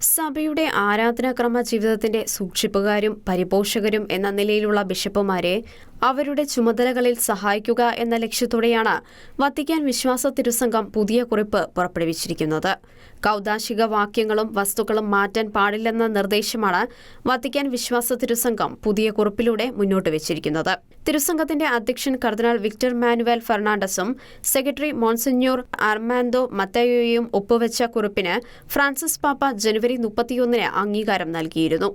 സഭയുടെ ആരാധനാക്രമ ജീവിതത്തിന്റെ സൂക്ഷിപ്പുകാരും പരിപോഷകരും എന്ന നിലയിലുള്ള ബിഷപ്പുമാരെ അവരുടെ ചുമതലകളിൽ സഹായിക്കുക എന്ന ലക്ഷ്യത്തോടെയാണ് വത്തിക്കാൻ വിശ്വാസ തിരുസംഘം പുതിയ കുറിപ്പ് പുറപ്പെടുവിച്ചിരിക്കുന്നത്. കൗദാശിക വാക്യങ്ങളും വസ്തുക്കളും മാറ്റാൻ പാടില്ലെന്ന നിർദ്ദേശമാണ് വത്തിക്കാൻ വിശ്വാസ തിരുസംഘം പുതിയ കുറിപ്പിലൂടെ മുന്നോട്ട് വെച്ചിരിക്കുന്നത്. തിരുസംഘത്തിന്റെ അധ്യക്ഷൻ കർദിനാൾ വിക്ടർ മാനുവേൽ ഫെർണാണ്ടസും സെക്രട്ടറി മോൺസിഞ്ഞോർ അർമാൻഡോ മത്തയോയും ഒപ്പുവെച്ച കുറിപ്പിന് ഫ്രാൻസിസ് പാപ്പ ജനുവരി 31 അംഗീകാരം നൽകിയിരുന്നു.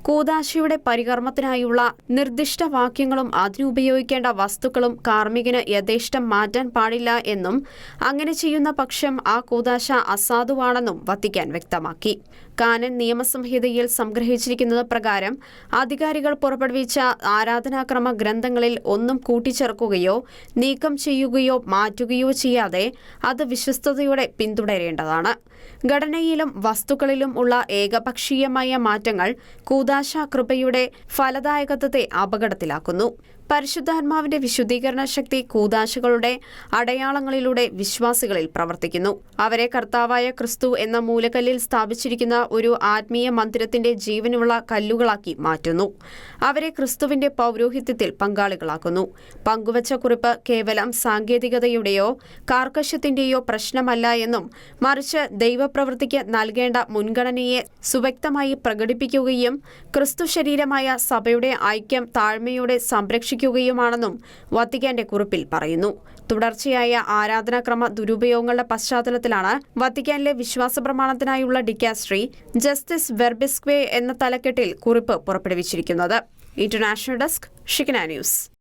കൂദാശയുടെ പരികർമ്മത്തിനായുള്ള നിർദ്ദിഷ്ട വാക്യങ്ങളും അതിനുപയോഗിക്കേണ്ട വസ്തുക്കളും കാർമ്മികന് യഥേഷ്ടം മാറ്റാൻ പാടില്ല എന്നും അങ്ങനെ ചെയ്യുന്ന പക്ഷം ആ കൂദാശ അസാധുവാണെന്നും വത്തിക്കാൻ വ്യക്തമാക്കി. കാനൻ നിയമസംഹിതയിൽ സംഗ്രഹിച്ചിരിക്കുന്നത് പ്രകാരം അധികാരികൾ പുറപ്പെടുവിച്ച ആരാധനാക്രമ ഗ്രന്ഥങ്ങളിൽ ഒന്നും കൂട്ടിച്ചേർക്കുകയോ നീക്കം ചെയ്യുകയോ മാറ്റുകയോ ചെയ്യാതെ അത് വിശ്വസ്തയോടെ പിന്തുടരേണ്ടതാണ്. ഘടനയിലും വസ്തുക്കളിലും ഉള്ള ഏകപക്ഷീയമായ മാറ്റങ്ങൾ കൂദാശ കൃപയുടെ ഫലദായകത്വത്തെ അപകടത്തിലാക്കുന്നു. പരിശുദ്ധാത്മാവിന്റെ വിശുദ്ധീകരണ ശക്തി കൂദാശകളുടെ അടയാളങ്ങളിലൂടെ വിശ്വാസികളിൽ പ്രവർത്തിക്കുന്നു. അവരെ കർത്താവായ ക്രിസ്തു എന്ന മൂലക്കല്ലിൽ സ്ഥാപിച്ചിരിക്കുന്ന ഒരു ആത്മീയ മന്ദിരത്തിന്റെ ജീവനുള്ള കല്ലുകളാക്കി മാറ്റുന്നു. അവരെ ക്രിസ്തുവിന്റെ പൗരോഹിത്യത്തിൽ പങ്കാളികളാക്കുന്നു. പങ്കുവച്ച കുറിപ്പ് കേവലം സാങ്കേതികതയുടെയോ കാർക്കശ്യത്തിന്റെയോ പ്രശ്നമല്ല എന്നും മറിച്ച് ദൈവപ്രവൃത്തിക്ക് നൽകേണ്ട മുൻഗണനയെ സുവ്യക്തമായി പ്രകടിപ്പിക്കുകയും ക്രിസ്തു ശരീരമായ സഭയുടെ ഐക്യം താഴ്മയോടെ സംരക്ഷിക്കുകയുമാണെന്നും വത്തിക്കാന്റെ കുറിപ്പിൽ പറയുന്നു. തുടർച്ചയായ ആരാധനാക്രമ ദുരുപയോഗങ്ങളുടെ പശ്ചാത്തലത്തിലാണ് വത്തിക്കാനിലെ വിശ്വാസ പ്രമാണത്തിനായുള്ള ഡിക്കാസ്ട്രി ജസ്റ്റിസ് വെർബിസ്ക്വേ എന്ന തലക്കെട്ടിൽ കുറിപ്പ് പുറപ്പെടുവിച്ചിരിക്കുന്നത്. International desk, Shekinah news.